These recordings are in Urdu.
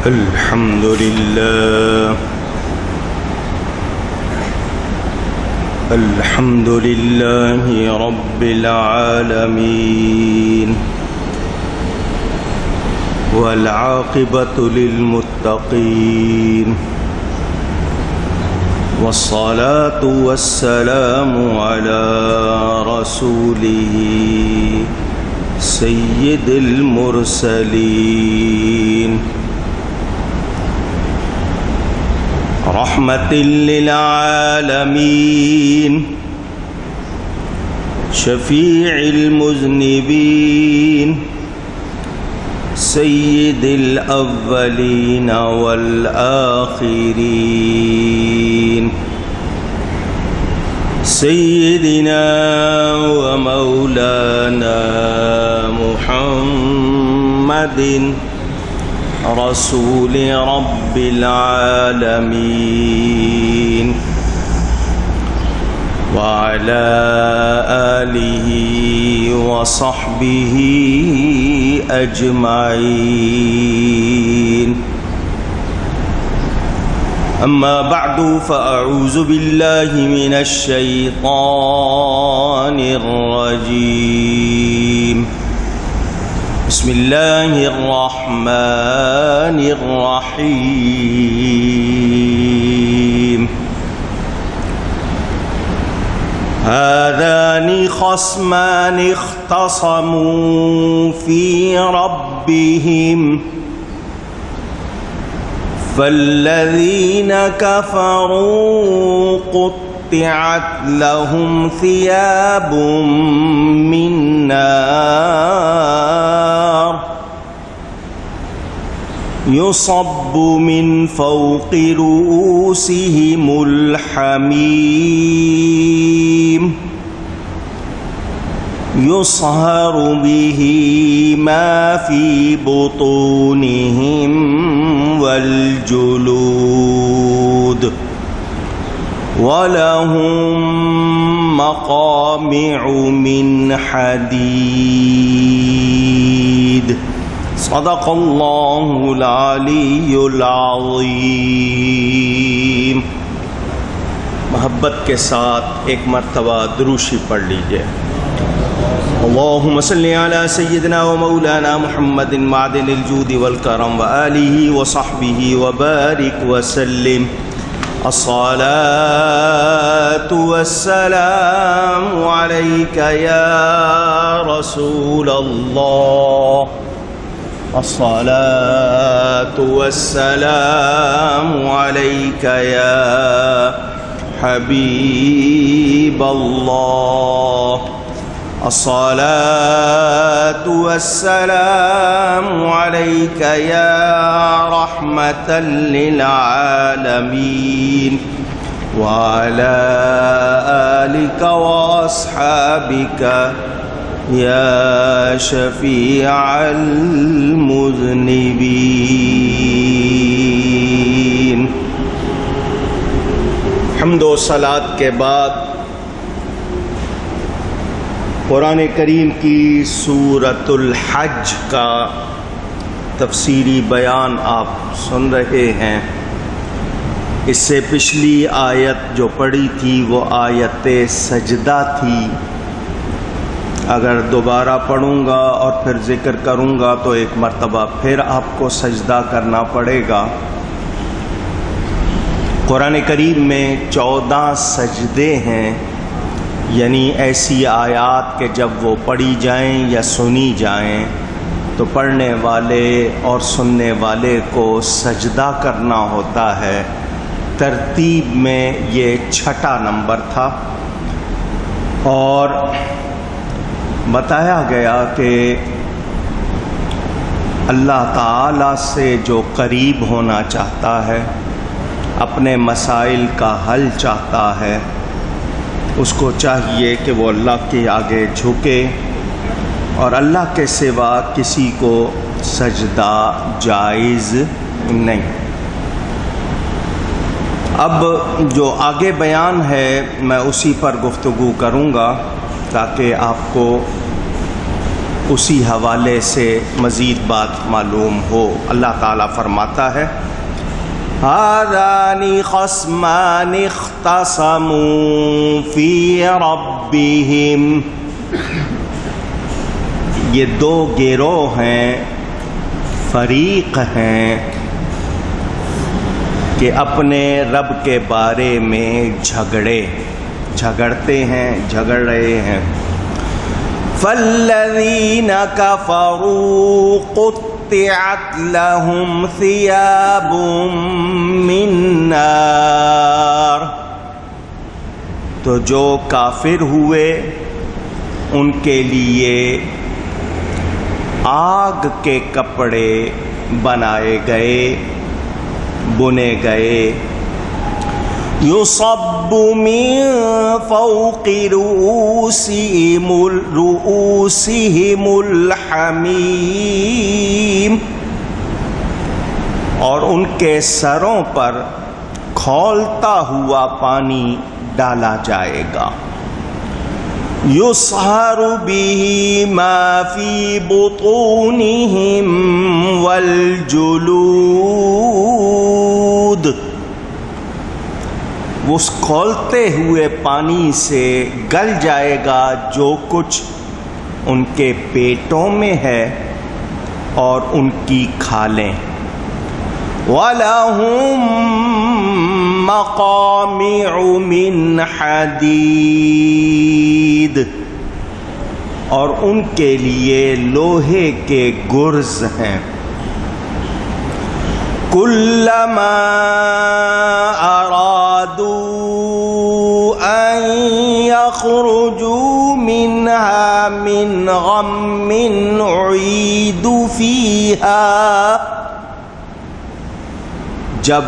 الحمد لله الحمد لله رب العالمين والعاقبة للمتقين والصلاة والسلام على رسوله سيد المرسلين رحمة للعالمين شفيع المذنبين سيد الأولين والآخرين سيدنا ومولانا محمد رسول رب العالمين وعلى آله وصحبه أجمعين أما بعد فأعوذ بالله من الشيطان الرجيم بسم الله الرحمن الرحيم هذان خصمان اختصموا في ربهم فالذين كفروا قطعت لهم ثياب من نار يصب من فوق رؤوسهم الحميم يصهر به ما في بطونهم والجلود ولهم مقامع من حديد صدق الله العلی العظیم۔ محبت کے ساتھ ایک مرتبہ دروشی پڑھ لیجئے۔ اللہم صلی علی سیدنا و مولانا محمد معدن الجود والکرم وآلہ وصحبہ وبارک وسلم۔ الصلاة والسلام علیک یا رسول اللہ، الصلاة والسلام علیک یا حبیب اللہ، الصلاة والسلام علیک یا رحمة للعالمین وعلى آلک واصحابک یا شفیع المذنبین۔ حمد و صلاۃ کے بعد قرآن کریم کی سورۃ الحج کا تفسیری بیان آپ سن رہے ہیں۔ اس سے پچھلی آیت جو پڑھی تھی وہ آیت سجدہ تھی۔ اگر دوبارہ پڑھوں گا اور پھر ذکر کروں گا تو ایک مرتبہ پھر آپ کو سجدہ کرنا پڑے گا۔ قرآن کریم میں 14 سجدے ہیں، یعنی ایسی آیات کہ جب وہ پڑھی جائیں یا سنی جائیں تو پڑھنے والے اور سننے والے کو سجدہ کرنا ہوتا ہے۔ ترتیب میں یہ 6واں نمبر تھا، اور بتایا گیا کہ اللہ تعالیٰ سے جو قریب ہونا چاہتا ہے، اپنے مسائل کا حل چاہتا ہے، اس کو چاہیے کہ وہ اللہ کے آگے جھکے اور اللہ کے سوا کسی کو سجدہ جائز نہیں۔ اب جو آگے بیان ہے میں اسی پر گفتگو کروں گا تاکہ آپ کو اسی حوالے سے مزید بات معلوم ہو۔ اللہ تعالیٰ فرماتا ہے هَذَانِ خَصْمَانِ اخْتَصَمُوا فِي رَبِّهِمْ، یہ دو گروہ ہیں، فریق ہیں کہ اپنے رب کے بارے میں جھگڑتے ہیں، جھگڑ رہے ہیں۔ فَالَّذِينَ كَفَرُوا قُطِّعَتْ لَهُمْ ثِيَابٌ مِّن نَّارٍ، تو جو کافر ہوئے ان کے لیے آگ کے کپڑے بنائے گئے، بنے گئے۔ یصب من فوق رؤوسہم الحمیم، اور ان کے سروں پر کھولتا ہوا پانی ڈالا جائے گا۔ یصہر بہ ما فی بطونہم والجلود، اس کھولتے ہوئے پانی سے گل جائے گا جو کچھ ان کے پیٹوں میں ہے اور ان کی کھالیں۔ وَلَهُم مَّقَامِعُ مِنْ حَدِيدٍ، اور ان کے لیے لوہے کے گرز ہیں۔ كُلَّمَا أَرَادُوا أَن يَخْرُجُوا مِنْهَا مِنْ غَمٍّ أُعِيدُوا فِيهَا، جب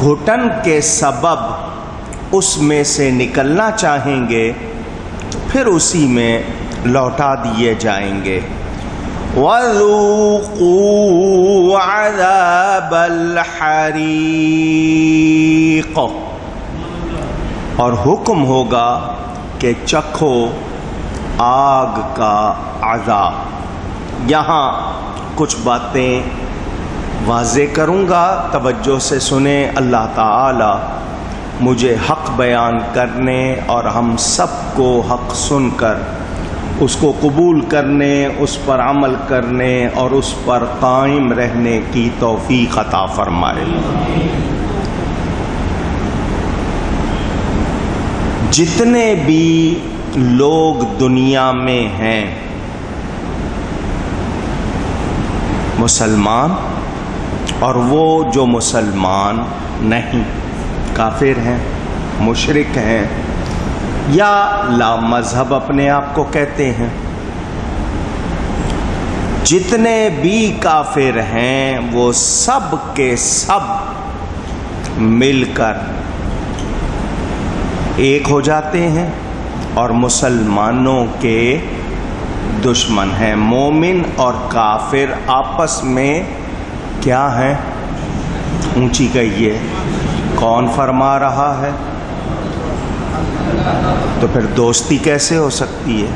گھٹن کے سبب اس میں سے نکلنا چاہیں گے پھر اسی میں لوٹا دیے جائیں گے۔ وَذُوقُوا عَذَابَ الْحَرِيقِ، اور حکم ہوگا کہ چکھو آگ کا عذاب۔ یہاں کچھ باتیں واضح کروں گا، توجہ سے سنیں۔ اللہ تعالی مجھے حق بیان کرنے اور ہم سب کو حق سن کر اس کو قبول کرنے، اس پر عمل کرنے اور اس پر قائم رہنے کی توفیق عطا فرمائے۔ جتنے بھی لوگ دنیا میں ہیں، مسلمان اور وہ جو مسلمان نہیں، کافر ہیں، مشرک ہیں یا لا مذہب اپنے آپ کو کہتے ہیں، جتنے بھی کافر ہیں وہ سب کے سب مل کر ایک ہو جاتے ہیں اور مسلمانوں کے دشمن ہیں۔ مومن اور کافر آپس میں کیا ہیں؟ اونچی کہیے، کون فرما رہا ہے؟ تو پھر دوستی کیسے ہو سکتی ہے؟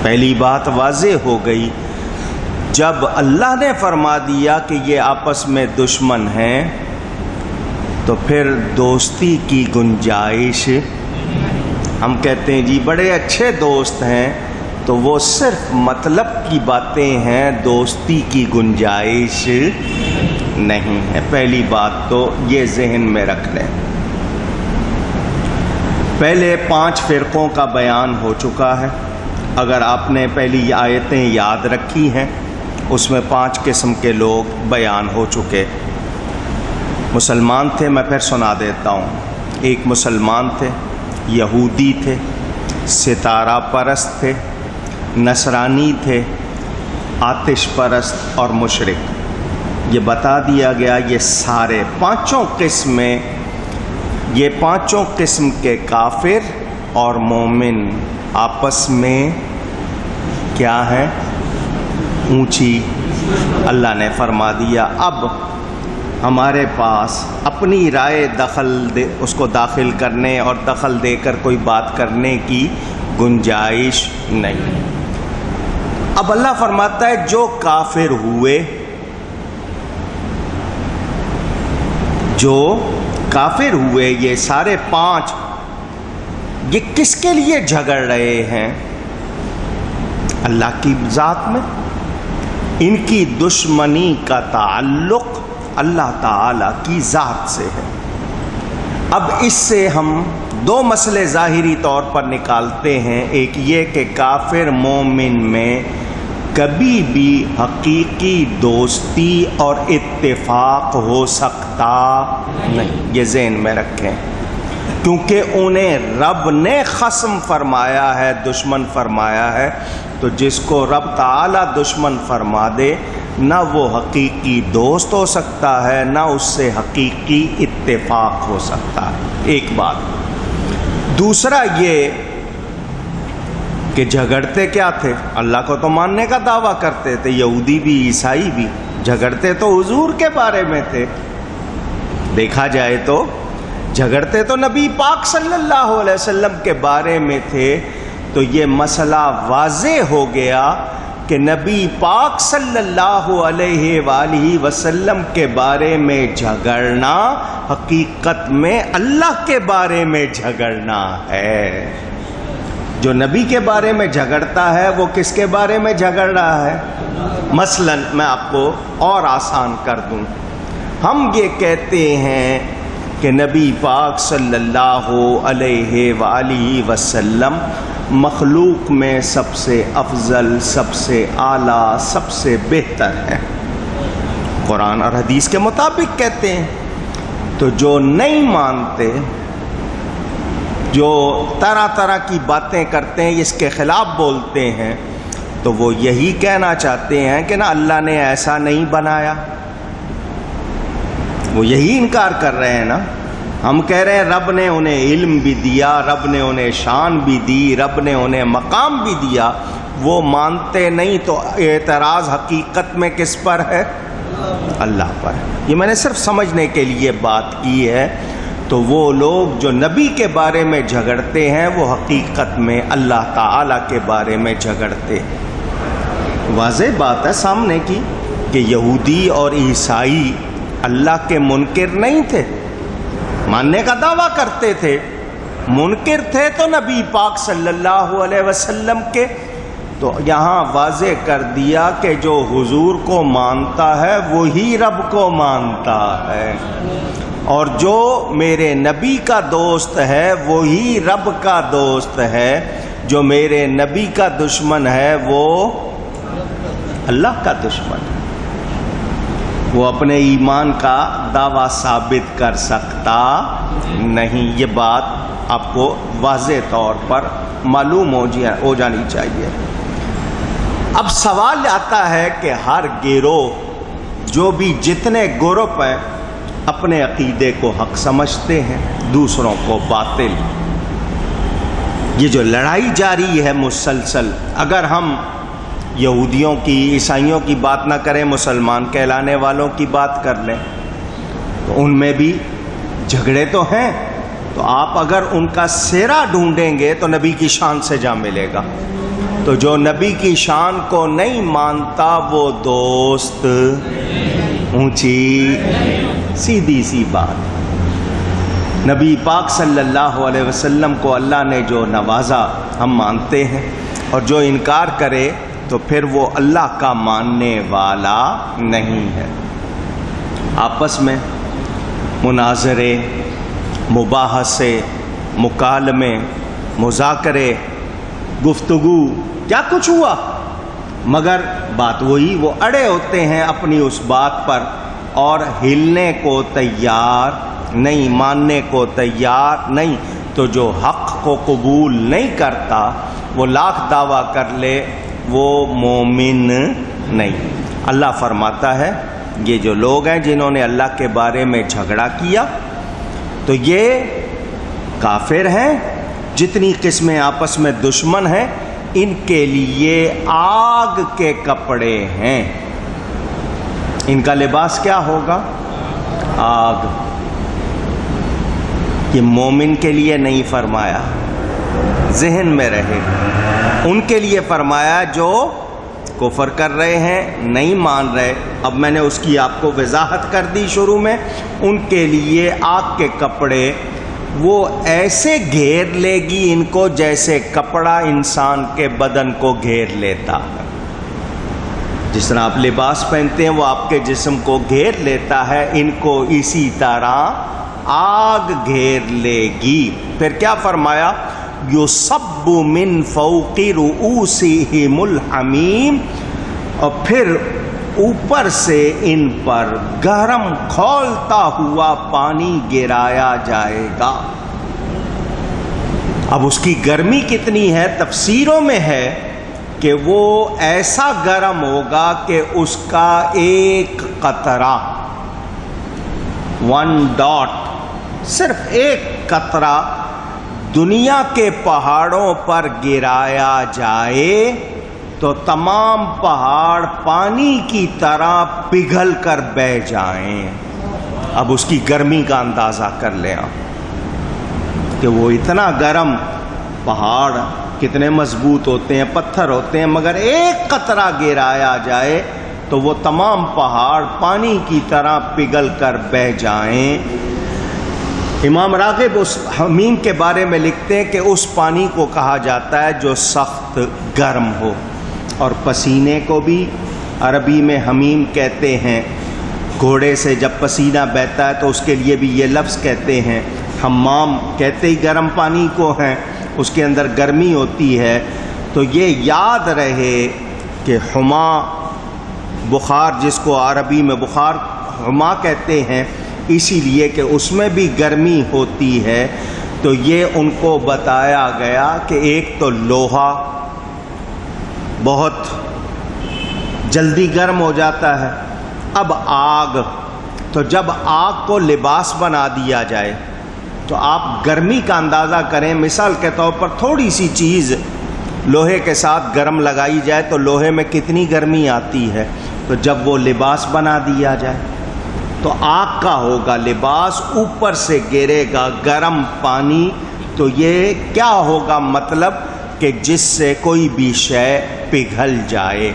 پہلی بات واضح ہو گئی، جب اللہ نے فرما دیا کہ یہ آپس میں دشمن ہیں تو پھر دوستی کی گنجائش، ہم کہتے ہیں جی بڑے اچھے دوست ہیں، تو وہ صرف مطلب کی باتیں ہیں، دوستی کی گنجائش نہیں ہے۔ پہلی بات تو یہ ذہن میں رکھ لیں۔ پہلے 5 فرقوں کا بیان ہو چکا ہے، اگر آپ نے پہلی آیتیں یاد رکھی ہیں اس میں 5 قسم کے لوگ بیان ہو چکے۔ مسلمان تھے، میں پھر سنا دیتا ہوں۔ ایک مسلمان تھے، یہودی تھے، ستارہ پرست تھے، نصرانی تھے، آتش پرست اور مشرک۔ یہ بتا دیا گیا یہ سارے 5 قسمیں، یہ 5 قسم کے کافر اور مومن آپس میں کیا ہے؟ اونچی اللہ نے فرما دیا۔ اب ہمارے پاس اپنی رائے اس کو داخل کرنے اور دخل دے کر کوئی بات کرنے کی گنجائش نہیں۔ اب اللہ فرماتا ہے جو کافر ہوئے، یہ سارے 5، یہ کس کے لیے جھگڑ رہے ہیں؟ اللہ کی ذات میں۔ ان کی دشمنی کا تعلق اللہ تعالی کی ذات سے ہے۔ اب اس سے ہم 2 مسئلے ظاہری طور پر نکالتے ہیں۔ ایک یہ کہ کافر مومن میں کبھی بھی حقیقی دوستی اور اتفاق ہو سکتا نہیں، یہ ذہن میں رکھیں، کیونکہ انہیں رب نے خصم فرمایا ہے، دشمن فرمایا ہے۔ تو جس کو رب تعالی دشمن فرما دے، نہ وہ حقیقی دوست ہو سکتا ہے، نہ اس سے حقیقی اتفاق ہو سکتا ہے۔ ایک بات۔ دوسرا یہ کہ جھگڑتے کیا تھے؟ اللہ کو تو ماننے کا دعویٰ کرتے تھے، یہودی بھی عیسائی بھی، جھگڑتے تو حضور کے بارے میں تھے۔ دیکھا جائے تو جھگڑتے تو نبی پاک صلی اللہ علیہ وسلم کے بارے میں تھے۔ تو یہ مسئلہ واضح ہو گیا کہ نبی پاک صلی اللہ علیہ وآلہ وسلم کے بارے میں جھگڑنا حقیقت میں اللہ کے بارے میں جھگڑنا ہے۔ جو نبی کے بارے میں جھگڑتا ہے وہ کس کے بارے میں جھگڑ رہا ہے؟ مثلا میں آپ کو اور آسان کر دوں، ہم یہ کہتے ہیں کہ نبی پاک صلی اللہ علیہ وآلہ وسلم مخلوق میں سب سے افضل، سب سے اعلیٰ، سب سے بہتر ہے، قرآن اور حدیث کے مطابق کہتے ہیں۔ تو جو نہیں مانتے، جو طرح طرح کی باتیں کرتے ہیں، اس کے خلاف بولتے ہیں، تو وہ یہی کہنا چاہتے ہیں کہ نا اللہ نے ایسا نہیں بنایا، وہ یہی انکار کر رہے ہیں نا۔ ہم کہہ رہے ہیں رب نے انہیں علم بھی دیا، رب نے انہیں شان بھی دی، رب نے انہیں مقام بھی دیا، وہ مانتے نہیں، تو اعتراض حقیقت میں کس پر ہے؟ اللہ پر۔ یہ میں نے صرف سمجھنے کے لیے بات کی ہے۔ تو وہ لوگ جو نبی کے بارے میں جھگڑتے ہیں وہ حقیقت میں اللہ تعالی کے بارے میں جھگڑتے ہیں۔ واضح بات ہے سامنے کی کہ یہودی اور عیسائی اللہ کے منکر نہیں تھے، ماننے کا دعویٰ کرتے تھے، منکر تھے تو نبی پاک صلی اللہ علیہ وسلم کے۔ تو یہاں واضح کر دیا کہ جو حضور کو مانتا ہے وہی رب کو مانتا ہے، اور جو میرے نبی کا دوست ہے وہی رب کا دوست ہے، جو میرے نبی کا دشمن ہے وہ اللہ کا دشمن ہے۔ وہ اپنے ایمان کا دعویٰ ثابت کر سکتا نہیں۔ یہ بات آپ کو واضح طور پر معلوم ہو جانی چاہیے۔ اب سوال آتا ہے کہ ہر گروہ، جو بھی جتنے گروپ ہیں، اپنے عقیدے کو حق سمجھتے ہیں، دوسروں کو باطل۔ یہ جو لڑائی جاری ہے مسلسل، اگر ہم یہودیوں کی، عیسائیوں کی بات نہ کریں، مسلمان کہلانے والوں کی بات کر لیں، تو ان میں بھی جھگڑے تو ہیں۔ تو آپ اگر ان کا سیرا ڈھونڈیں گے تو نبی کی شان سے جا ملے گا۔ تو جو نبی کی شان کو نہیں مانتا وہ دوست اونچی سیدھی سی بات۔ نبی پاک صلی اللہ علیہ وسلم کو اللہ نے جو نوازا ہم مانتے ہیں، اور جو انکار کرے تو پھر وہ اللہ کا ماننے والا نہیں ہے۔ آپس میں مناظرے، مباحثے، مکالمے، مذاکرے، گفتگو، کیا کچھ ہوا، مگر بات وہی، وہ اڑے ہوتے ہیں اپنی اس بات پر اور ہلنے کو تیار نہیں، ماننے کو تیار نہیں۔ تو جو حق کو قبول نہیں کرتا، وہ لاکھ دعویٰ کر لے، وہ مومن نہیں۔ اللہ فرماتا ہے یہ جو لوگ ہیں جنہوں نے اللہ کے بارے میں جھگڑا کیا تو یہ کافر ہیں، جتنی قسمیں آپس میں دشمن ہیں ان کے لیے آگ کے کپڑے ہیں۔ ان کا لباس کیا ہوگا؟ آگ۔ یہ مومن کے لیے نہیں فرمایا، ذہن میں رہے، ان کے لیے فرمایا جو کفر کر رہے ہیں، نہیں مان رہے، اب میں نے اس کی آپ کو وضاحت کر دی شروع میں، ان کے لیے آگ کے کپڑے وہ ایسے گھیر لے گی ان کو جیسے کپڑا انسان کے بدن کو گھیر لیتا ہے۔ جس طرح آپ لباس پہنتے ہیں وہ آپ کے جسم کو گھیر لیتا ہے، ان کو اسی طرح آگ گھیر لے گی۔ پھر کیا فرمایا؟ یُصَبُّ مِن فَوْقِ رُؤُوسِهِمُ الْحَمِیمُ، اور پھر اوپر سے ان پر گرم کھولتا ہوا پانی گرایا جائے گا۔ اب اس کی گرمی کتنی ہے؟ تفسیروں میں ہے کہ وہ ایسا گرم ہوگا کہ اس کا ایک قطرہ، 1 ڈاٹ، صرف ایک قطرہ دنیا کے پہاڑوں پر گرایا جائے تو تمام پہاڑ پانی کی طرح پگھل کر بہہ جائیں۔ اب اس کی گرمی کا اندازہ کر لیں آپ کہ وہ اتنا گرم، پہاڑ کتنے مضبوط ہوتے ہیں، پتھر ہوتے ہیں، مگر ایک قطرہ گرایا جائے تو وہ تمام پہاڑ پانی کی طرح پگھل کر بہہ جائیں۔ امام راغب اس حمیم کے بارے میں لکھتے ہیں کہ اس پانی کو کہا جاتا ہے جو سخت گرم ہو، اور پسینے کو بھی عربی میں حمیم کہتے ہیں۔ گھوڑے سے جب پسینہ بہتا ہے تو اس کے لیے بھی یہ لفظ کہتے ہیں۔ حمام کہتے ہی گرم پانی کو ہیں، اس کے اندر گرمی ہوتی ہے۔ تو یہ یاد رہے کہ حما، بخار جس کو عربی میں بخار حما کہتے ہیں، اسی لیے کہ اس میں بھی گرمی ہوتی ہے۔ تو یہ ان کو بتایا گیا کہ ایک تو لوہا بہت جلدی گرم ہو جاتا ہے، اب آگ، تو جب آگ کو لباس بنا دیا جائے تو آپ گرمی کا اندازہ کریں۔ مثال کے طور پر تھوڑی سی چیز لوہے کے ساتھ گرم لگائی جائے تو لوہے میں کتنی گرمی آتی ہے، تو جب وہ لباس بنا دیا جائے تو آگ کا ہوگا لباس، اوپر سے گرے گا گرم پانی، تو یہ کیا ہوگا؟ مطلب کہ جس سے کوئی بھی شے پگھل جائے۔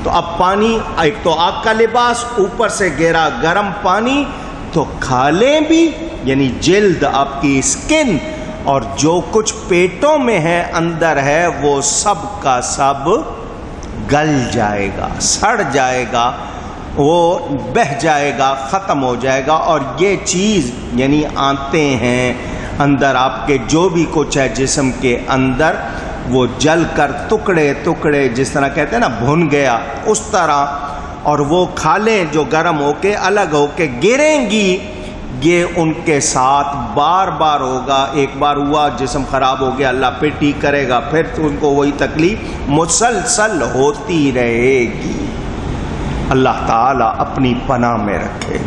تو اب پانی، ایک تو آگ کا لباس، اوپر سے گرا گرم پانی، تو کھالیں بھی، یعنی جلد، آپ کی اسکن، اور جو کچھ پیٹوں میں ہے، اندر ہے، وہ سب کا سب گل جائے گا، سڑ جائے گا، وہ بہہ جائے گا، ختم ہو جائے گا۔ اور یہ چیز یعنی آتے ہیں اندر آپ کے جو بھی کچھ ہے جسم کے اندر، وہ جل کر ٹکڑے ٹکڑے، جس طرح کہتے ہیں نا بھن گیا، اس طرح، اور وہ کھالیں جو گرم ہو کے الگ ہو کے گریں گی۔ یہ ان کے ساتھ بار بار ہوگا، ایک بار ہوا جسم خراب ہو گیا، اللہ پھر ٹھیک کرے گا، پھر ان کو وہی تکلیف مسلسل ہوتی رہے گی۔ اللہ تعالیٰ اپنی پناہ میں رکھے۔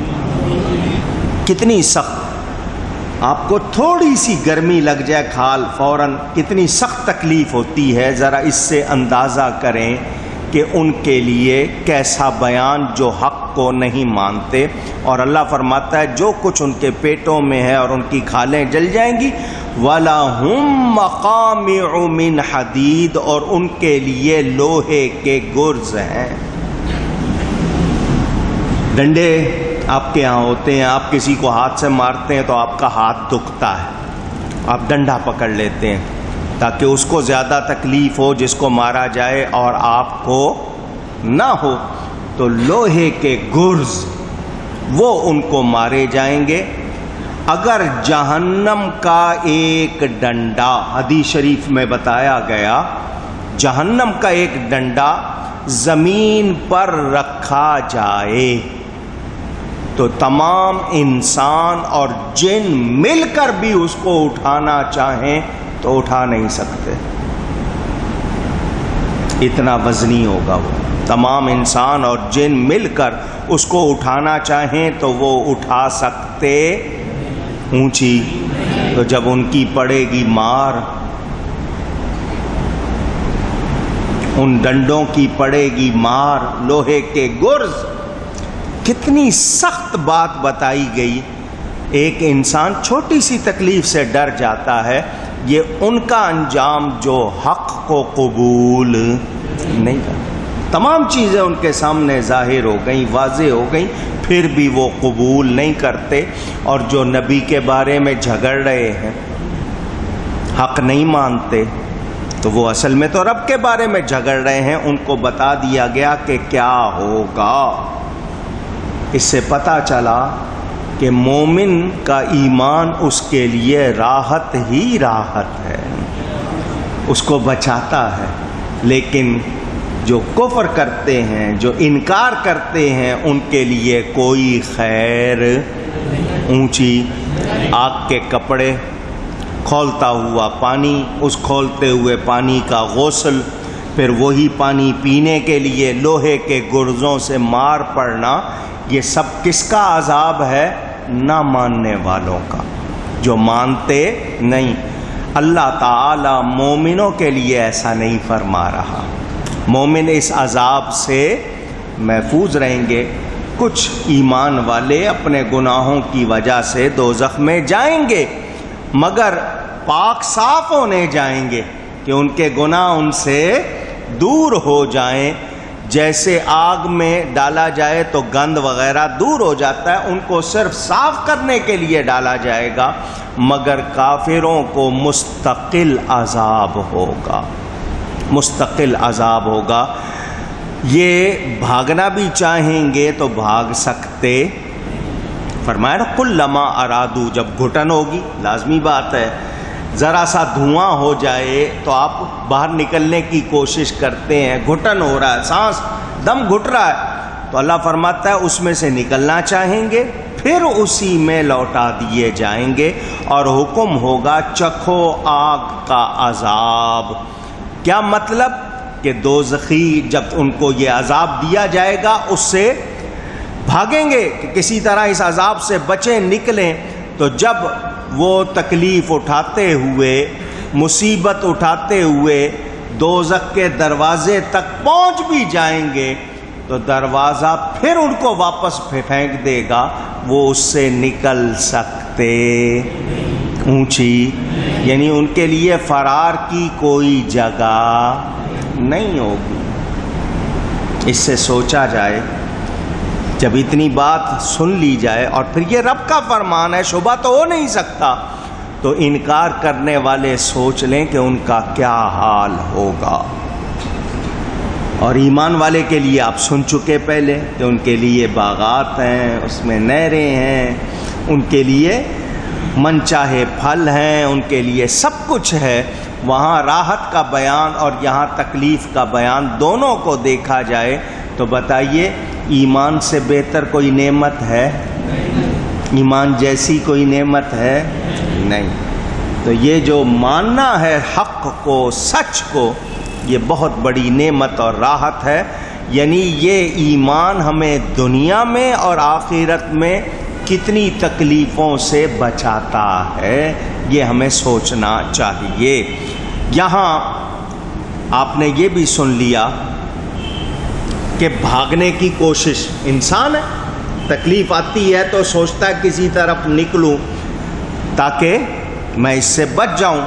کتنی سخت، آپ کو تھوڑی سی گرمی لگ جائے کھال فوراً کتنی سخت تکلیف ہوتی ہے، ذرا اس سے اندازہ کریں کہ ان کے لیے کیسا بیان جو حق کو نہیں مانتے۔ اور اللہ فرماتا ہے جو کچھ ان کے پیٹوں میں ہے اور ان کی کھالیں جل جائیں گی، وَلَهُم مَّقَامِعُ مِنْ حَدِيدٍ، اور ان کے لیے لوہے کے گرز ہیں۔ ڈنڈے آپ کے ہاں ہوتے ہیں، آپ کسی کو ہاتھ سے مارتے ہیں تو آپ کا ہاتھ دکھتا ہے، آپ ڈنڈا پکڑ لیتے ہیں تاکہ اس کو زیادہ تکلیف ہو جس کو مارا جائے اور آپ کو نہ ہو۔ تو لوہے کے گرز وہ ان کو مارے جائیں گے۔ اگر جہنم کا ایک ڈنڈا، حدیث شریف میں بتایا گیا، جہنم کا ایک ڈنڈا زمین پر رکھا جائے تو تمام انسان اور جن مل کر بھی اس کو اٹھانا چاہیں تو اٹھا نہیں سکتے، اتنا وزنی ہوگا وہ۔ تمام انسان اور جن مل کر اس کو اٹھانا چاہیں تو وہ اٹھا سکتے اونچی، تو جب ان کی پڑے گی مار، ان ڈنڈوں کی پڑے گی مار، لوہے کے گرز، کتنی سخت بات بتائی گئی۔ ایک انسان چھوٹی سی تکلیف سے ڈر جاتا ہے، یہ ان کا انجام جو حق کو قبول نہیں کرتا۔ تمام چیزیں ان کے سامنے ظاہر ہو گئیں، واضح ہو گئیں، پھر بھی وہ قبول نہیں کرتے، اور جو نبی کے بارے میں جھگڑ رہے ہیں، حق نہیں مانتے، تو وہ اصل میں تو رب کے بارے میں جھگڑ رہے ہیں۔ ان کو بتا دیا گیا کہ کیا ہوگا۔ اس سے پتہ چلا کہ مومن کا ایمان اس کے لیے راحت ہی راحت ہے، اس کو بچاتا ہے۔ لیکن جو کفر کرتے ہیں، جو انکار کرتے ہیں، ان کے لیے کوئی خیر، اونچی آگ کے کپڑے، کھولتا ہوا پانی، اس کھولتے ہوئے پانی کا غسل، پھر وہی پانی پینے کے لیے لوہے کے گرزوں سے مار پڑنا، یہ سب کس کا عذاب ہے؟ نہ ماننے والوں کا، جو مانتے نہیں۔ اللہ تعالی مومنوں کے لیے ایسا نہیں فرما رہا۔ مومن اس عذاب سے محفوظ رہیں گے۔ کچھ ایمان والے اپنے گناہوں کی وجہ سے دوزخ میں جائیں گے، مگر پاک صاف ہونے جائیں گے کہ ان کے گناہ ان سے دور ہو جائیں۔ جیسے آگ میں ڈالا جائے تو گند وغیرہ دور ہو جاتا ہے، ان کو صرف صاف کرنے کے لیے ڈالا جائے گا، مگر کافروں کو مستقل عذاب ہوگا، مستقل عذاب ہوگا۔ یہ بھاگنا بھی چاہیں گے تو بھاگ سکتے، فرمایا نا کلما ارادو، جب گھٹن ہوگی، لازمی بات ہے، ذرا سا دھواں ہو جائے تو آپ باہر نکلنے کی کوشش کرتے ہیں، گھٹن ہو رہا ہے، سانس دم گھٹ رہا ہے، تو اللہ فرماتا ہے اس میں سے نکلنا چاہیں گے، پھر اسی میں لوٹا دیے جائیں گے، اور حکم ہوگا چکھو آگ کا عذاب۔ کیا مطلب؟ کہ دوزخی جب ان کو یہ عذاب دیا جائے گا اس سے بھاگیں گے کہ کسی طرح اس عذاب سے بچیں، نکلیں، تو جب وہ تکلیف اٹھاتے ہوئے، مصیبت اٹھاتے ہوئے دوزخ کے دروازے تک پہنچ بھی جائیں گے تو دروازہ پھر ان کو واپس پھینک دے گا، وہ اس سے نکل سکتے اونچی، یعنی ان کے لیے فرار کی کوئی جگہ نہیں ہوگی۔ اس سے سوچا جائے، جب اتنی بات سن لی جائے، اور پھر یہ رب کا فرمان ہے، شبہ تو ہو نہیں سکتا، تو انکار کرنے والے سوچ لیں کہ ان کا کیا حال ہوگا۔ اور ایمان والے کے لیے آپ سن چکے پہلے کہ ان کے لیے باغات ہیں، اس میں نہریں ہیں، ان کے لیے من چاہے پھل ہیں، ان کے لیے سب کچھ ہے۔ وہاں راحت کا بیان اور یہاں تکلیف کا بیان دونوں کو دیکھا جائے تو بتائیے ایمان سے بہتر کوئی نعمت ہے؟ ایمان جیسی کوئی نعمت ہے؟ نہیں۔ تو یہ جو ماننا ہے حق کو، سچ کو، یہ بہت بڑی نعمت اور راحت ہے۔ یعنی یہ ایمان ہمیں دنیا میں اور آخرت میں کتنی تکلیفوں سے بچاتا ہے، یہ ہمیں سوچنا چاہیے۔ یہاں آپ نے یہ بھی سن لیا کہ بھاگنے کی کوشش، انسان ہے، تکلیف آتی ہے تو سوچتا ہے کسی طرف نکلوں تاکہ میں اس سے بچ جاؤں،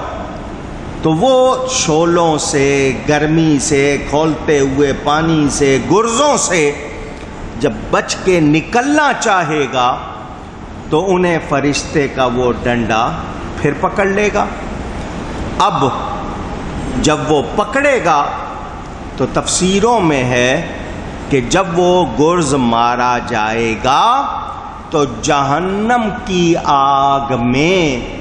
تو وہ شعلوں سے، گرمی سے، کھولتے ہوئے پانی سے، گرزوں سے جب بچ کے نکلنا چاہے گا تو انہیں فرشتے کا وہ ڈنڈا پھر پکڑ لے گا۔ اب جب وہ پکڑے گا تو تفسیروں میں ہے کہ جب وہ گرز مارا جائے گا تو جہنم کی آگ میں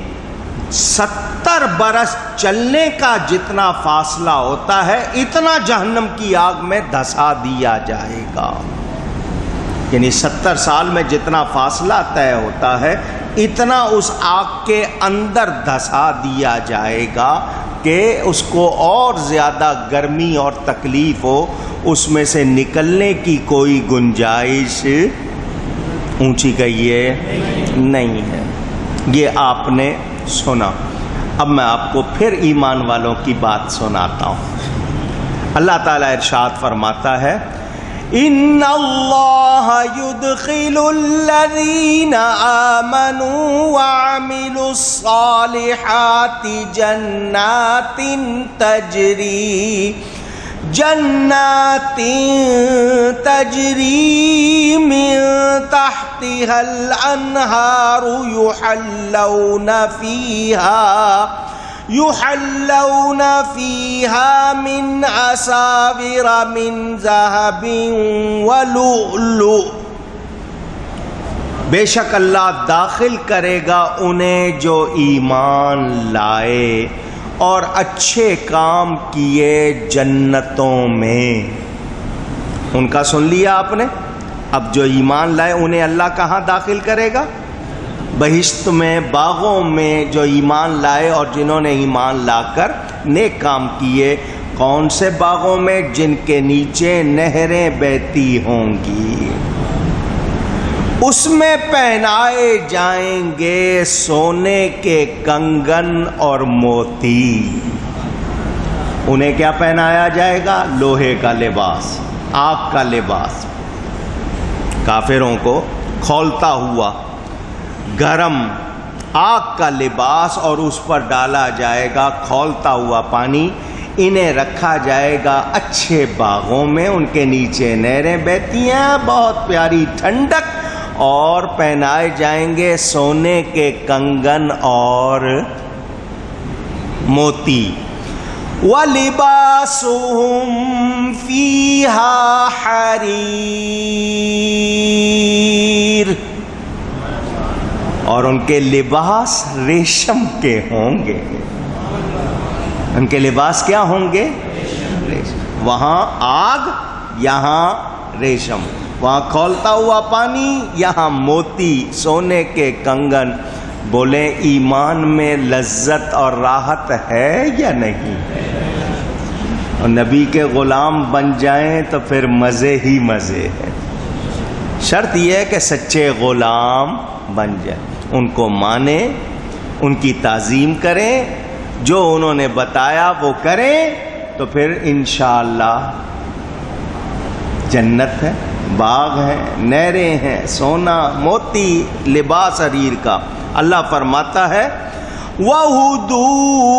70 برس چلنے کا جتنا فاصلہ ہوتا ہے اتنا جہنم کی آگ میں دھسا دیا جائے گا۔ یعنی 70 سال میں جتنا فاصلہ طے ہوتا ہے اتنا اس آگ کے اندر دھسا دیا جائے گا کہ اس کو اور زیادہ گرمی اور تکلیف ہو، اس میں سے نکلنے کی کوئی گنجائش اونچی کہیے نہیں ہے۔ یہ آپ نے سنا۔ اب میں آپ کو پھر ایمان والوں کی بات سناتا ہوں۔ اللہ تعالیٰ ارشاد فرماتا ہے ان اللہ يدخل الذین آمنوا وعملوا الصالحات جنات تجری جنات تجری من تحتها الانہار يحلون فيها من أساور من ذهب ولؤلؤ. بے شک اللہ داخل کرے گا انہیں جو ایمان لائے اور اچھے کام کیے جنتوں میں. ان کا سن لیا آپ نے. اب جو ایمان لائے انہیں اللہ کہاں داخل کرے گا؟ بہشت میں، باغوں میں. جو ایمان لائے اور جنہوں نے ایمان لا کر نیک کام کیے. کون سے باغوں میں؟ جن کے نیچے نہریں بہتی ہوں گی. اس میں پہنائے جائیں گے سونے کے کنگن اور موتی. انہیں کیا پہنایا جائے گا؟ لوہے کا لباس، آگ کا لباس. کافروں کو کھولتا ہوا گرم آگ کا لباس اور اس پر ڈالا جائے گا کھولتا ہوا پانی. انہیں رکھا جائے گا اچھے باغوں میں، ان کے نیچے نہریں بہتی ہیں، بہت پیاری ٹھنڈک. اور پہنائے جائیں گے سونے کے کنگن اور موتی. وَلِبَاسُهُمْ فِيهَا حَرِيرٌ. اور ان کے لباس ریشم کے ہوں گے. ان کے لباس کیا ہوں گے؟ ریشم. وہاں آگ، یہاں ریشم. وہاں کھولتا ہوا پانی، یہاں موتی، سونے کے کنگن. بولے ایمان میں لذت اور راحت ہے یا نہیں؟ اور نبی کے غلام بن جائیں تو پھر مزے ہی مزے ہیں. شرط یہ ہے کہ سچے غلام بن جائیں، ان کو مانیں، ان کی تعظیم کریں، جو انہوں نے بتایا وہ کریں، تو پھر انشاءاللہ جنت ہے، باغ ہے، نہریں ہیں، سونا موتی، لباس حریر کا. اللہ فرماتا ہے وَهُدُوا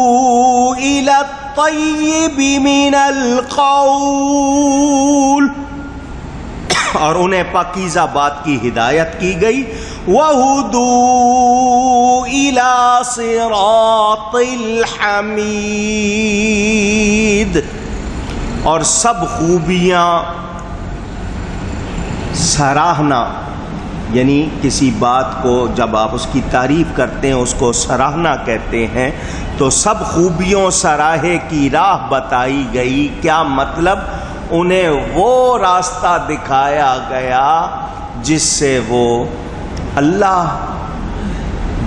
إِلَى الطَّيِّبِ مِنَ الْقَوْلِ. اور انہیں پاکیزہ بات کی ہدایت کی گئی. وَهُدُوا إِلَى صِرَاطِ الْحَمِيدِ. اور سب خوبیاں سراہنا، یعنی کسی بات کو جب آپ اس کی تعریف کرتے ہیں اس کو سراہنا کہتے ہیں. تو سب خوبیوں سراہے کی راہ بتائی گئی. کیا مطلب؟ انہیں وہ راستہ دکھایا گیا جس سے وہ اللہ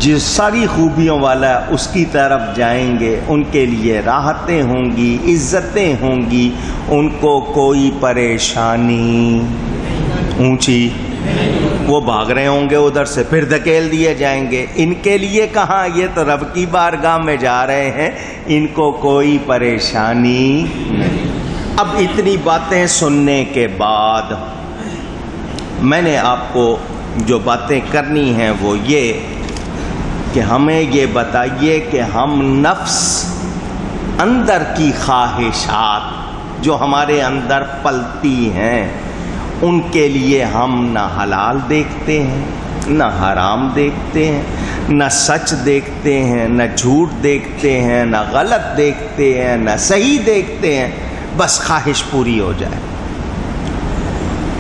جس ساری خوبیوں والا ہے اس کی طرف جائیں گے. ان کے لیے راحتیں ہوں گی، عزتیں ہوں گی، ان کو کوئی پریشانی اونچی. وہ بھاگ رہے ہوں گے ادھر سے، پھر دھکیل دیے جائیں گے. ان کے لیے کہاں، یہ تو رب کی بارگاہ میں جا رہے ہیں، ان کو کوئی پریشانی نہیں. اب اتنی باتیں سننے کے بعد میں نے آپ کو جو باتیں کرنی ہیں وہ یہ کہ ہمیں یہ بتائیے کہ ہم نفس اندر کی خواہشات جو ہمارے اندر پلتی ہیں ان کے لیے ہم نہ حلال دیکھتے ہیں، نہ حرام دیکھتے ہیں، نہ سچ دیکھتے ہیں، نہ جھوٹ دیکھتے ہیں، نہ غلط دیکھتے ہیں، نہ صحیح دیکھتے ہیں. بس خواہش پوری ہو جائے.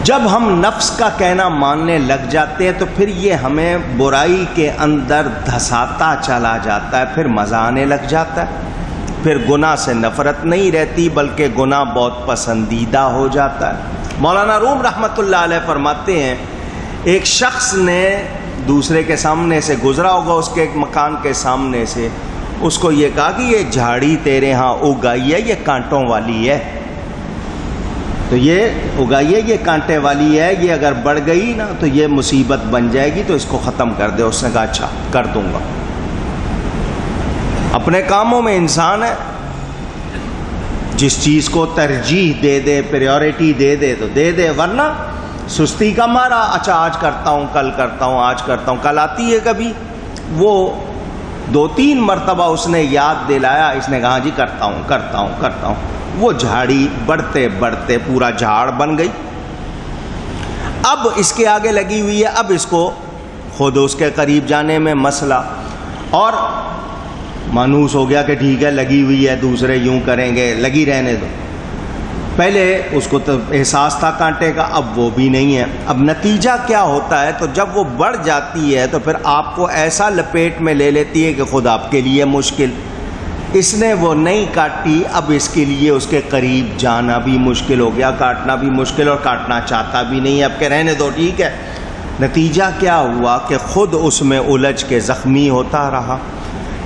جب ہم نفس کا کہنا ماننے لگ جاتے ہیں تو پھر یہ ہمیں برائی کے اندر دھساتا چلا جاتا ہے، پھر مزہ آنے لگ جاتا ہے. پھر گناہ سے نفرت نہیں رہتی بلکہ گناہ بہت پسندیدہ ہو جاتا ہے. مولانا روم رحمۃ اللہ علیہ فرماتے ہیں ایک شخص نے دوسرے کے سامنے سے گزرا ہوگا، اس کے ایک مکان کے سامنے سے، اس کو یہ کہا کہ یہ جھاڑی تیرے ہاں اگائی ہے، یہ کانٹوں والی ہے، تو یہ اگائیے، یہ کانٹے والی ہے، یہ اگر بڑھ گئی نا تو یہ مصیبت بن جائے گی، تو اس کو ختم کر دے. اس نے کہا اچھا کر دوں گا. اپنے کاموں میں انسان ہے، جس چیز کو ترجیح دے دے، پریورٹی دے دے تو دے دے، ورنہ سستی کا مارا اچھا آج کرتا ہوں، کل کرتا ہوں، آج کرتا ہوں. کل آتی ہے کبھی، وہ 2-3 مرتبہ اس نے یاد دلایا، اس نے کہا جی کرتا ہوں کرتا ہوں کرتا ہوں. وہ جھاڑی بڑھتے بڑھتے پورا جھاڑ بن گئی. اب اس کے آگے لگی ہوئی ہے, اب اس کو خود اس کے قریب جانے میں مسئلہ, اور مانوس ہو گیا کہ ٹھیک ہے لگی ہوئی ہے, دوسرے یوں کریں گے, لگی رہنے دو. پہلے اس کو تو احساس تھا کانٹے کا, اب وہ بھی نہیں ہے. اب نتیجہ کیا ہوتا ہے, تو جب وہ بڑھ جاتی ہے تو پھر آپ کو ایسا لپیٹ میں لے لیتی ہے کہ خود آپ کے لیے مشکل. اس نے وہ نہیں کاٹی, اب اس کے لیے اس کے قریب جانا بھی مشکل ہو گیا, کاٹنا بھی مشکل, اور کاٹنا چاہتا بھی نہیں. اب کہ رہنے دو ٹھیک ہے. نتیجہ کیا ہوا کہ خود اس میں الجھ کے زخمی ہوتا رہا.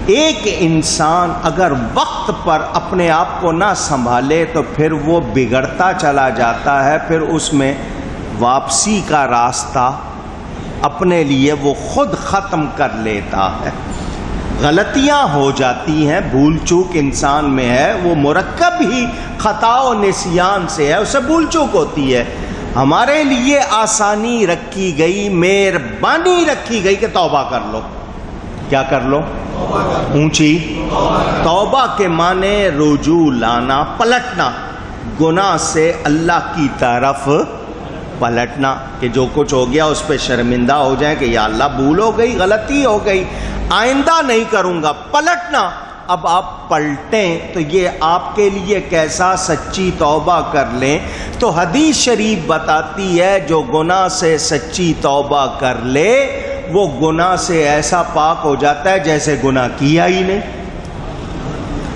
ایک انسان اگر وقت پر اپنے آپ کو نہ سنبھالے تو پھر وہ بگڑتا چلا جاتا ہے, پھر اس میں واپسی کا راستہ اپنے لیے وہ خود ختم کر لیتا ہے. غلطیاں ہو جاتی ہیں, بھول چوک انسان میں ہے, وہ مرکب ہی خطا و نسیان سے ہے, اسے بھول چوک ہوتی ہے. ہمارے لیے آسانی رکھی گئی, مہربانی رکھی گئی کہ توبہ کر لو. کیا کر لو؟ اونچی توبہ کے معنی رجوع لانا, پلٹنا, گناہ سے اللہ کی طرف پلٹنا, کہ جو کچھ ہو گیا اس پہ شرمندہ ہو جائیں کہ یا اللہ بھول ہو گئی, غلطی ہو گئی, آئندہ نہیں کروں گا, پلٹنا. اب آپ پلٹیں تو یہ آپ کے لیے کیسا سچی توبہ کر لیں. تو حدیث شریف بتاتی ہے جو گناہ سے سچی توبہ کر لے وہ گناہ سے ایسا پاک ہو جاتا ہے جیسے گناہ کیا ہی نہیں.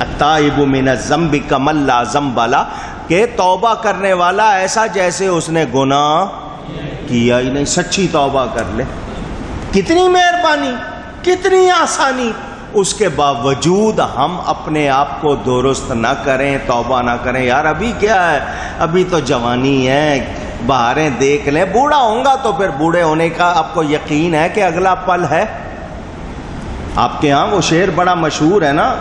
التائب من الذنب کمن لا ذنب لہ, کہ توبہ کرنے والا ایسا جیسے اس نے گناہ کیا ہی نہیں. سچی توبہ کر لے, کتنی مہربانی, کتنی آسانی. اس کے باوجود ہم اپنے آپ کو درست نہ کریں, توبہ نہ کریں. یار ابھی کیا ہے, ابھی تو جوانی ہے, بہاریں دیکھ لیں, بوڑھا ہوں گا تو پھر بوڑھے ہونے کا آپ کو یقین ہے کہ اگلا پل ہے. آپ کے ہاں وہ شعر بڑا مشہور ہے نا,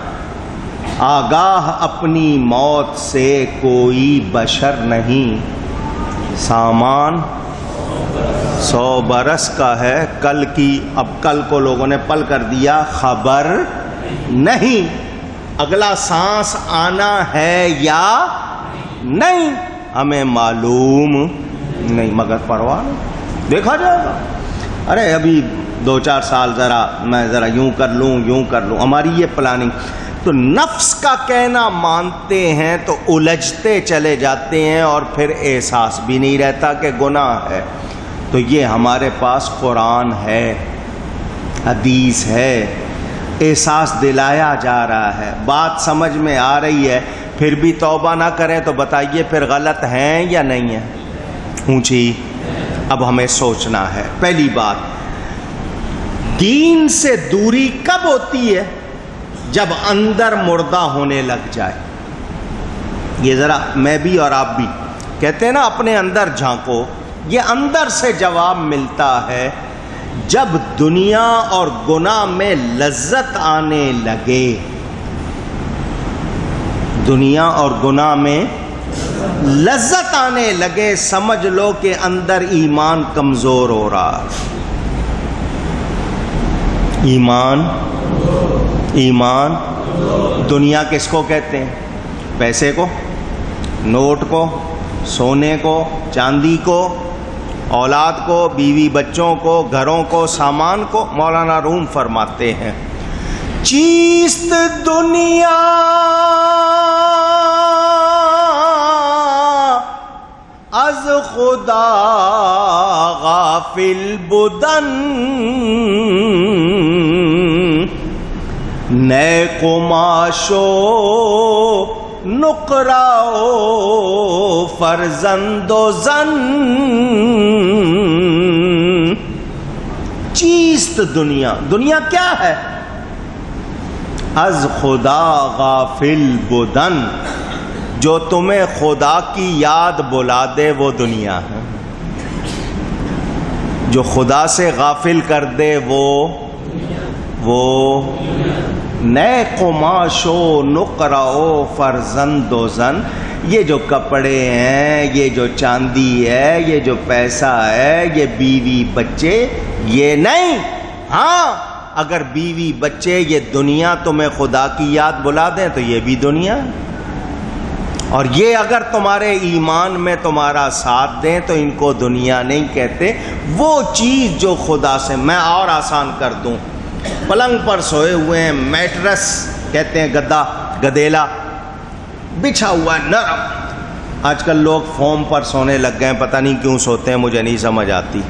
آگاہ اپنی موت سے کوئی بشر نہیں, سامان 100 برس کا ہے کل کی. اب کل کو لوگوں نے پل کر دیا, خبر نہیں, اگلا سانس آنا ہے یا نہیں ہمیں معلوم نہیں, مگر پرواہ نہیں, دیکھا جائے گا. ارے ابھی 2-4 سال میں ذرا یوں کر لوں, یوں کر لوں, ہماری یہ پلاننگ. تو نفس کا کہنا مانتے ہیں تو الجھتے چلے جاتے ہیں, اور پھر احساس بھی نہیں رہتا کہ گناہ ہے. تو یہ ہمارے پاس قرآن ہے, حدیث ہے, احساس دلایا جا رہا ہے, بات سمجھ میں آ رہی ہے, پھر بھی توبہ نہ کریں تو بتائیے پھر غلط ہیں یا نہیں ہیں؟ اونچی. اب ہمیں سوچنا ہے. پہلی بات, دین سے دوری کب ہوتی ہے؟ جب اندر مردہ ہونے لگ جائے. یہ ذرا میں بھی اور آپ بھی کہتے ہیں نا اپنے اندر جھانکو, یہ اندر سے جواب ملتا ہے جب دنیا اور گناہ میں لذت آنے لگے. دنیا اور گناہ میں لذت آنے لگے, سمجھ لو کہ اندر ایمان کمزور ہو رہا. ایمان دنیا کس کو کہتے ہیں؟ پیسے کو, نوٹ کو, سونے کو, چاندی کو, اولاد کو, بیوی بچوں کو, گھروں کو, سامان کو. مولانا روم فرماتے ہیں چیست دنیا از خدا غافل بدن, نئے قماشو نقراؤ فرزند و زن. چیست دنیا, دنیا کیا ہے؟ از خدا غافل بدن, جو تمہیں خدا کی یاد بلا دے وہ دنیا ہے. جو خدا سے غافل کر دے وہ نئے قماش و نقرہ و فرزند و زن. یہ جو کپڑے ہیں, یہ جو چاندی ہے, یہ جو پیسہ ہے, یہ بیوی بچے, یہ نہیں. ہاں اگر بیوی بچے یہ دنیا تمہیں خدا کی یاد بلا دیں تو یہ بھی دنیا, اور یہ اگر تمہارے ایمان میں تمہارا ساتھ دیں تو ان کو دنیا نہیں کہتے. وہ چیز جو خدا سے، میں اور آسان کر دوں، پلنگ پر سوئے ہوئے ہیں، میٹرس کہتے ہیں، گدا، گدیلا بچھا ہوا ہے نرم. آج کل لوگ فوم پر سونے لگ گئے ہیں، پتہ نہیں کیوں سوتے ہیں، مجھے نہیں سمجھ آتی.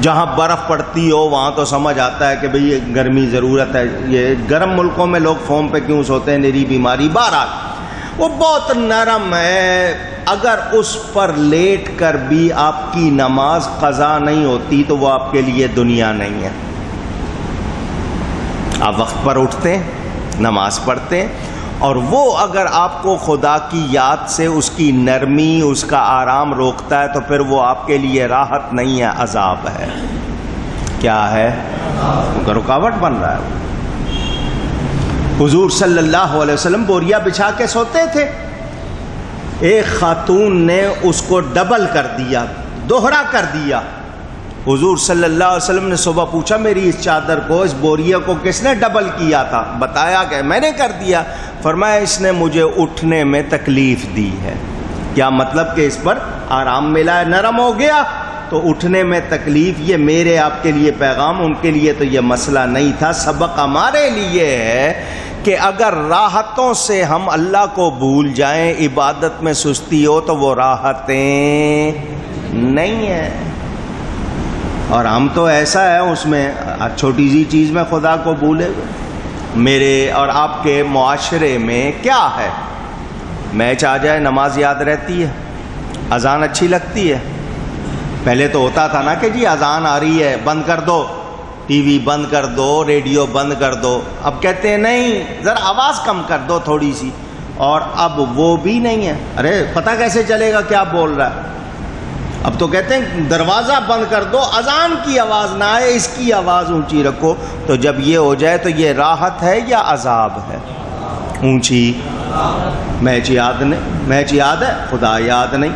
جہاں برف پڑتی ہو وہاں تو سمجھ آتا ہے کہ بھئی یہ گرمی ضرورت ہے. یہ گرم ملکوں میں لوگ فوم پہ کیوں سوتے ہیں؟ نری بیماری. بہرحال وہ بہت نرم ہے. اگر اس پر لیٹ کر بھی آپ کی نماز قضا نہیں ہوتی تو وہ آپ کے لیے دنیا نہیں ہے. آپ وقت پر اٹھتے ہیں، نماز پڑھتے ہیں، اور وہ اگر آپ کو خدا کی یاد سے اس کی نرمی، اس کا آرام روکتا ہے تو پھر وہ آپ کے لیے راحت نہیں ہے، عذاب ہے. کیا ہے؟ رکاوٹ بن رہا ہے. حضور صلی اللہ علیہ وسلم بوریا بچھا کے سوتے تھے. ایک خاتون نے اس کو ڈبل کر دیا، دوہرا کر دیا. حضور صلی اللہ علیہ وسلم نے صبح پوچھا میری اس چادر کو، اس بوریا کو کس نے ڈبل کیا تھا؟ بتایا کہ میں نے کر دیا. فرمایا اس نے مجھے اٹھنے میں تکلیف دی ہے. کیا مطلب کہ اس پر آرام ملا ہے، نرم ہو گیا تو اٹھنے میں تکلیف. یہ میرے آپ کے لیے پیغام، ان کے لیے تو یہ مسئلہ نہیں تھا. سبق ہمارے لیے ہے کہ اگر راحتوں سے ہم اللہ کو بھول جائیں، عبادت میں سستی ہو تو وہ راحتیں نہیں ہیں. اور ہم تو ایسا ہے اس میں چھوٹی سی چیز میں خدا کو بھولے. میرے اور آپ کے معاشرے میں کیا ہے؟ میچ آ جائے نماز یاد رہتی ہے، اذان اچھی لگتی ہے. پہلے تو ہوتا تھا نا کہ جی اذان آ رہی ہے بند کر دو، ٹی وی بند کر دو، ریڈیو بند کر دو. اب کہتے ہیں نہیں ذرا آواز کم کر دو تھوڑی سی. اور اب وہ بھی نہیں ہے. ارے پتہ کیسے چلے گا کیا بول رہا ہے؟ اب تو کہتے ہیں دروازہ بند کر دو، اذان کی آواز نہ آئے، اس کی آواز اونچی رکھو. تو جب یہ ہو جائے تو یہ راحت ہے یا عذاب ہے؟ اونچی. میچ یاد نہیں، میچ یاد ہے، خدا یاد نہیں.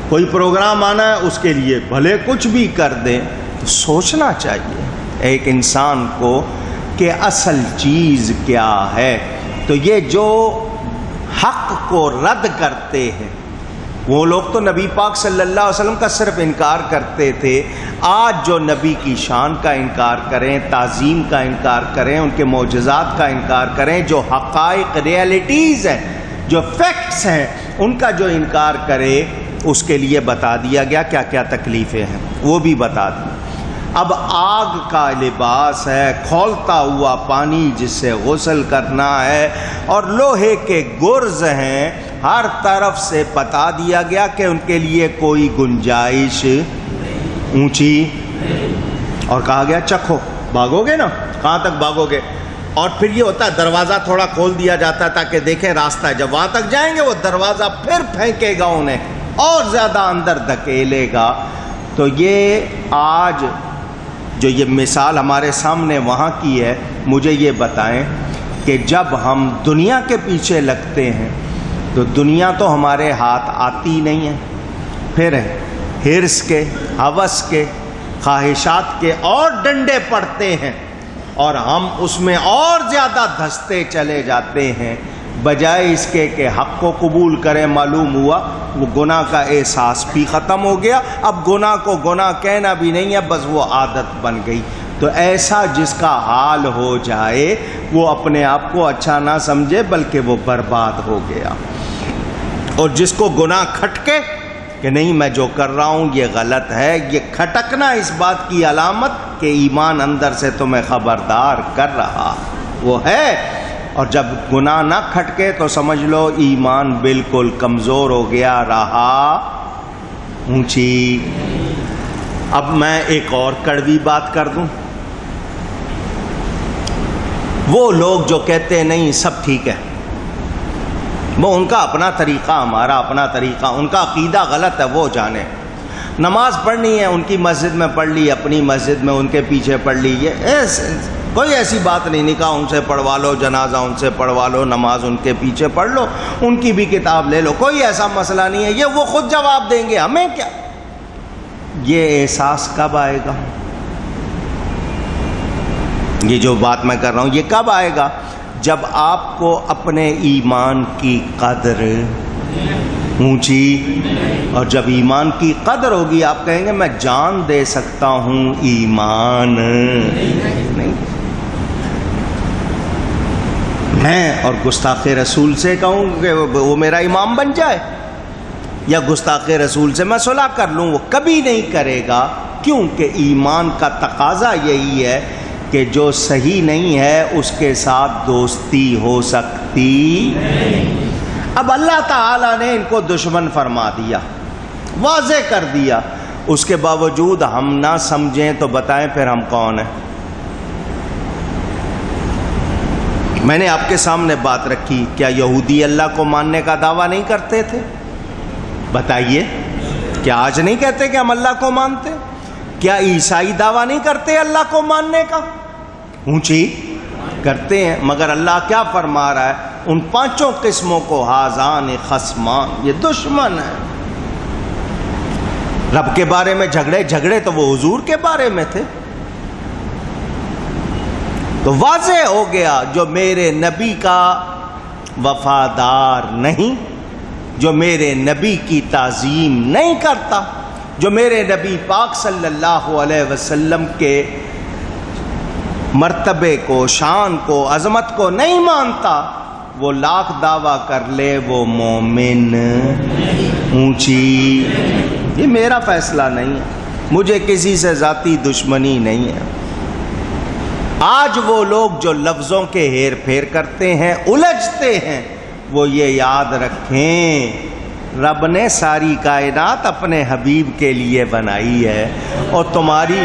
کوئی پروگرام آنا ہے اس کے لیے بھلے کچھ بھی کر دیں. تو سوچنا چاہیے ایک انسان کو کہ اصل چیز کیا ہے. تو یہ جو حق کو رد کرتے ہیں وہ لوگ تو نبی پاک صلی اللہ علیہ وسلم کا صرف انکار کرتے تھے. آج جو نبی کی شان کا انکار کریں، تعظیم کا انکار کریں، ان کے معجزات کا انکار کریں، جو حقائق ریئلٹیز ہیں، جو فیکٹس ہیں، ان کا جو انکار کرے، اس کے لیے بتا دیا گیا کیا کیا تکلیفیں ہیں، وہ بھی بتا دی. اب آگ کا لباس ہے، کھولتا ہوا پانی جس سے غسل کرنا ہے، اور لوہے کے گرز ہیں. ہر طرف سے بتا دیا گیا کہ ان کے لیے کوئی گنجائش اونچی. اور کہا گیا چکھو. بھاگو گے نا، کہاں تک بھاگو گے؟ اور پھر یہ ہوتا ہے دروازہ تھوڑا کھول دیا جاتا ہے تاکہ دیکھیں راستہ ہے. جب وہاں تک جائیں گے وہ دروازہ پھر پھینکے گا انہیں اور زیادہ اندر دھکیلے گا. تو یہ آج جو یہ مثال ہمارے سامنے وہاں کی ہے، مجھے یہ بتائیں کہ جب ہم دنیا کے پیچھے لگتے ہیں تو دنیا تو ہمارے ہاتھ آتی نہیں ہے. پھر حرص کے، ہوس کے، خواہشات کے اور ڈنڈے پڑتے ہیں اور ہم اس میں اور زیادہ دھستے چلے جاتے ہیں. بجائے اس کے کہ حق کو قبول کریں، معلوم ہوا وہ گناہ کا احساس بھی ختم ہو گیا. اب گناہ کو گناہ کہنا بھی نہیں ہے، بس وہ عادت بن گئی. تو ایسا جس کا حال ہو جائے وہ اپنے آپ کو اچھا نہ سمجھے بلکہ وہ برباد ہو گیا. اور جس کو گناہ کھٹکے کہ نہیں میں جو کر رہا ہوں یہ غلط ہے، یہ کھٹکنا اس بات کی علامت کہ ایمان اندر سے تمہیں خبردار کر رہا وہ ہے. اور جب گناہ نہ کھٹکے تو سمجھ لو ایمان بالکل کمزور ہو گیا، رہا اونچی. اب میں ایک اور کڑوی بات کر دوں. وہ لوگ جو کہتے ہیں نہیں سب ٹھیک ہے، وہ ان کا اپنا طریقہ، ہمارا اپنا طریقہ، ان کا عقیدہ غلط ہے، وہ جانے. نماز پڑھنی ہے ان کی مسجد میں پڑھ لی، اپنی مسجد میں ان کے پیچھے پڑھ لی. یہ کوئی ایسی بات نہیں. نکاح ان سے پڑھوا لو، جنازہ ان سے پڑھوا لو، نماز ان کے پیچھے پڑھ لو، ان کی بھی کتاب لے لو، کوئی ایسا مسئلہ نہیں ہے. یہ وہ خود جواب دیں گے، ہمیں کیا. یہ احساس کب آئے گا؟ یہ جو بات میں کر رہا ہوں یہ کب آئے گا؟ جب آپ کو اپنے ایمان کی قدر اونچی. اور جب ایمان کی قدر ہوگی آپ کہیں گے میں جان دے سکتا ہوں ایمان نہیں. میں اور گستاخ رسول سے کہوں کہ وہ میرا امام بن جائے، یا گستاخ رسول سے میں صلح کر لوں، وہ کبھی نہیں کرے گا. کیونکہ ایمان کا تقاضا یہی ہے کہ جو صحیح نہیں ہے اس کے ساتھ دوستی ہو سکتی. اب اللہ تعالیٰ نے ان کو دشمن فرما دیا، واضح کر دیا، اس کے باوجود ہم نہ سمجھیں تو بتائیں پھر ہم کون ہیں؟ میں نے آپ کے سامنے بات رکھی، کیا یہودی اللہ کو ماننے کا دعویٰ نہیں کرتے تھے؟ بتائیے، کیا آج نہیں کہتے کہ ہم اللہ کو مانتے؟ کیا عیسائی دعویٰ نہیں کرتے اللہ کو ماننے کا؟ اونچی کرتے ہیں. مگر اللہ کیا فرما رہا ہے ان 5 قسموں کو؟ ہازان خصمان، یہ دشمن ہیں. رب کے بارے میں جھگڑے تو وہ حضور کے بارے میں تھے. تو واضح ہو گیا جو میرے نبی کا وفادار نہیں، جو میرے نبی کی تعظیم نہیں کرتا، جو میرے نبی پاک صلی اللہ علیہ وسلم کے مرتبے کو، شان کو، عظمت کو نہیں مانتا، وہ لاکھ دعویٰ کر لے وہ مومن اونچی. یہ میرا فیصلہ نہیں ہے، مجھے کسی سے ذاتی دشمنی نہیں ہے. آج وہ لوگ جو لفظوں کے ہیر پھیر کرتے ہیں، الجھتے ہیں، وہ یہ یاد رکھیں رب نے ساری کائنات اپنے حبیب کے لیے بنائی ہے، اور تمہاری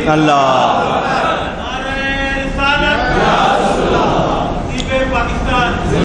اللہ